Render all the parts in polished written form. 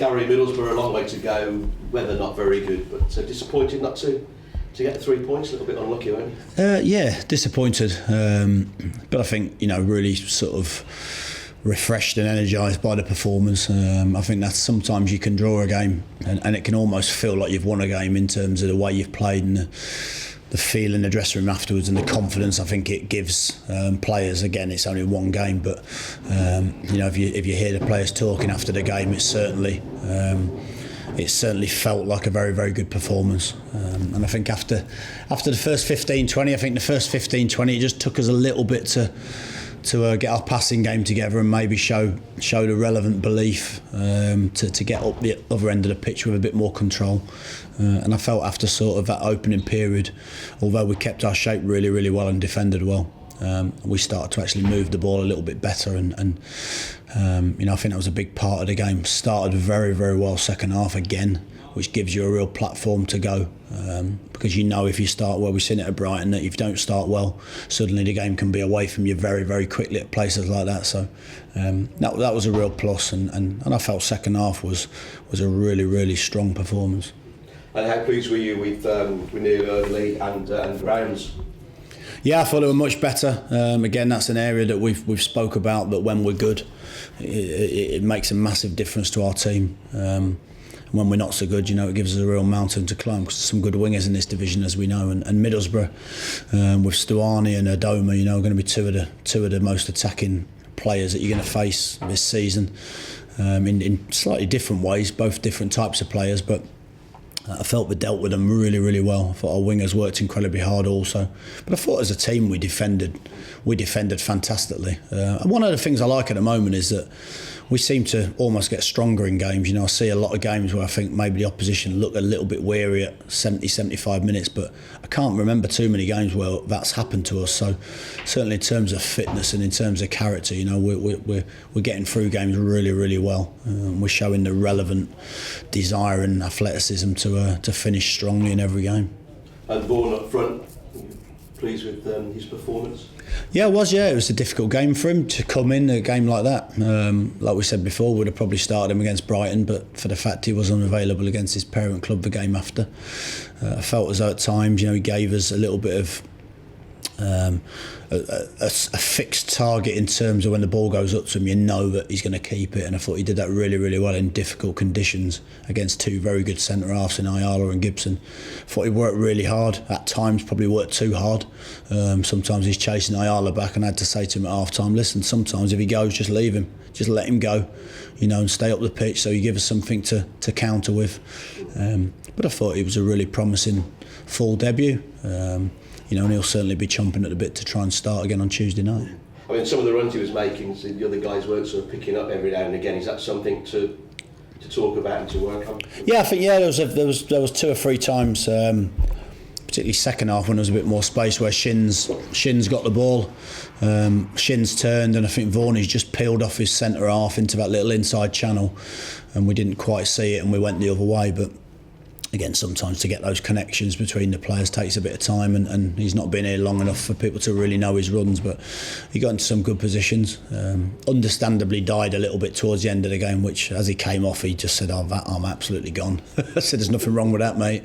Gary, Middlesbrough, a long way to go, weather not very good, but disappointed not to get the 3 points, a little bit unlucky, weren't you? Yeah, disappointed, but I think, really sort of refreshed and energised by the performance. I think that sometimes you can draw a game and it can almost feel like you've won a game in terms of the way you've played and the feel in the dressing room afterwards and the confidence I think it gives players. Again, it's only one game, but if you hear the players talking after the game, it certainly felt like a very, very good performance. And I think after the first 15-20, it just took us a little bit to get our passing game together and maybe show the relevant belief to get up the other end of the pitch with a bit more control. And I felt after sort of that opening period, although we kept our shape really, really well and defended well, we started to actually move the ball a little bit better. And I think that was a big part of the game. Started very, very well second half again, which gives you a real platform to go. Because if you start well, we've seen it at Brighton, that if you don't start well, suddenly the game can be away from you very, very quickly at places like that. So that was a real plus, and I felt second half was a really, really strong performance. And how pleased were you with Neil Eardley and Grounds? Yeah, I thought they were much better. Again, that's an area that we've spoke about, that when we're good, it makes a massive difference to our team. When we're not so good, it gives us a real mountain to climb, because there's some good wingers in this division, as we know, and Middlesbrough with Stuani and Adoma, are going to be two of the most attacking players that you're going to face this season, in slightly different ways, both different types of players, but I felt we dealt with them really, really well. I thought our wingers worked incredibly hard also. But I thought as a team we defended fantastically. And one of the things I like at the moment is that we seem to almost get stronger in games. I see a lot of games where I think maybe the opposition look a little bit weary at 70, 75 minutes, but I can't remember too many games where that's happened to us. So certainly in terms of fitness and in terms of character, we're getting through games really, really well. We're showing the relevant desire and athleticism to finish strongly in every game. And Vaughan up front, pleased with his performance? Yeah, it was. It was a difficult game for him to come in a game like that. Like we said before, we'd have probably started him against Brighton, but for the fact he was unavailable against his parent club the game after, I felt as though at times, he gave us a little bit of a fixed target in terms of when the ball goes up to him, that he's going to keep it, and I thought he did that really, really well in difficult conditions against two very good centre halves in Ayala and Gibson. I thought he worked really hard, at times probably worked too hard. Sometimes he's chasing Ayala back, and I had to say to him at half time, listen, sometimes if he goes, just leave him, just let him go, and stay up the pitch so you give us something to counter with. But I thought it was a really promising full debut. And he'll certainly be chomping at the bit to try and start again on Tuesday night. I mean, some of the runs he was making, the other guys weren't sort of picking up every now and again. Is that something to talk about and to work on? Yeah, I think there was two or three times, particularly second half when there was a bit more space, where Shins got the ball. Shins turned, and I think Vaughan just peeled off his centre half into that little inside channel, and we didn't quite see it, and we went the other way. But again, sometimes to get those connections between the players takes a bit of time, and he's not been here long enough for people to really know his runs, but he got into some good positions. Understandably died a little bit towards the end of the game, which as he came off he just said, I'm absolutely gone. I said, there's nothing wrong with that, mate.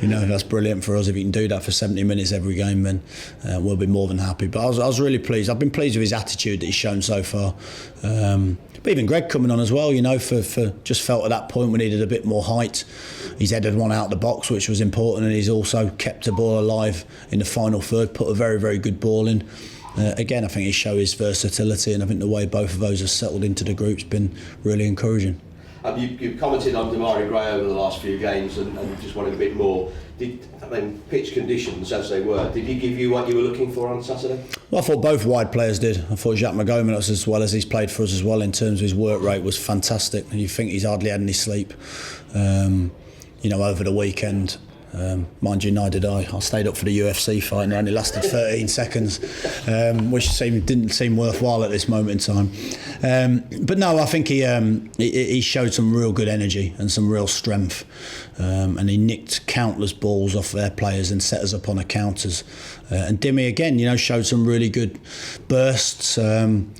That's brilliant for us. If you can do that for 70 minutes every game, then we'll be more than happy. But I was really pleased. I've been pleased with his attitude that he's shown so far. But even Greg coming on as well, for just felt at that point we needed a bit more height. He's headed one out the box, which was important, and he's also kept the ball alive in the final third, put a very, very good ball in. Again, I think he showed his versatility, and I think the way both of those have settled into the group's been really encouraging. You've commented on Demarai Gray over the last few games and just wanted a bit more. Pitch conditions as they were, did he give you what you were looking for on Saturday? Well, I thought both wide players did. I thought Jacques Magomenos, as well as he's played for us as well in terms of his work rate, was fantastic. You think he's hardly had any sleep. Over the weekend, Mind you, neither did I. I stayed up for the UFC fight and it only lasted 13 seconds, which didn't seem worthwhile at this moment in time. But no, I think he showed some real good energy and some real strength, and he nicked countless balls off their players and set us up on the counters. And Dimmy again, showed some really good bursts.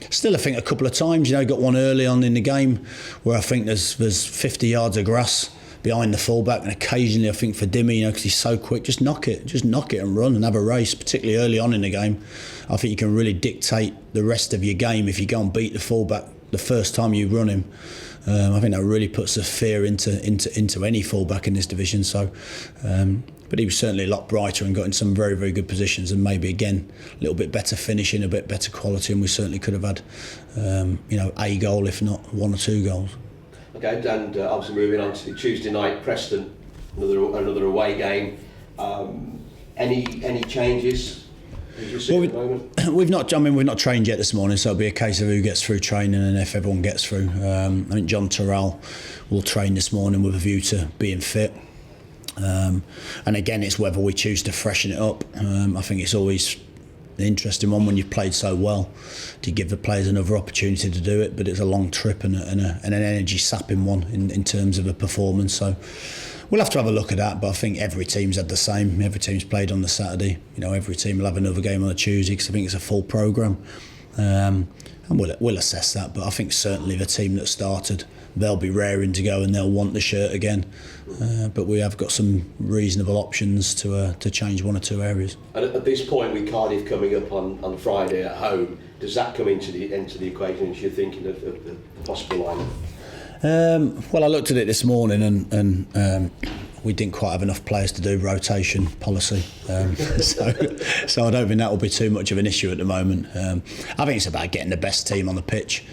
Still, I think a couple of times, he got one early on in the game where I think there's 50 yards of grass behind the fullback, and occasionally I think for Dimmy, because he's so quick, just knock it and run and have a race, particularly early on in the game. I think you can really dictate the rest of your game if you go and beat the fullback the first time you run him. I think that really puts a fear into any fullback in this division. So, but he was certainly a lot brighter and got in some very, very good positions, and maybe again a little bit better finishing, a bit better quality, and we certainly could have had a goal, if not one or two goals. Okay, and obviously moving on to Tuesday night, Preston, another away game. Any changes? Well, we've not trained yet this morning, so it'll be a case of who gets through training and if everyone gets through. I think John Terrell will train this morning with a view to being fit. And again, it's whether we choose to freshen it up. I think it's always an interesting one when you've played so well to give the players another opportunity to do it, but it's a long trip and an energy sapping one in terms of a performance. So we'll have to have a look at that, but I think every team's had the same. Every team's played on the Saturday. Every team will have another game on a Tuesday because I think it's a full programme. And we'll assess that, but I think certainly the team that started, they'll be raring to go and they'll want the shirt again. But we have got some reasonable options to change one or two areas. And at this point, with Cardiff coming up on Friday at home, does that come into the equation as you're thinking of the possible lineup? Well, I looked at it this morning and we didn't quite have enough players to do rotation policy, so I don't think that will be too much of an issue at the moment. I think it's about getting the best team on the pitch.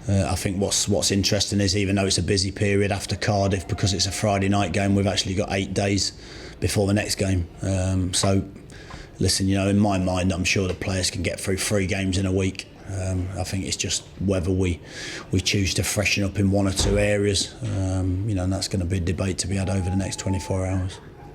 I think what's interesting is, even though it's a busy period after Cardiff, because it's a Friday night game, we've actually got 8 days before the next game. So listen, in my mind, I'm sure the players can get through 3 games in a week. I think it's just whether we choose to freshen up in one or two areas, and that's going to be a debate to be had over the next 24 hours.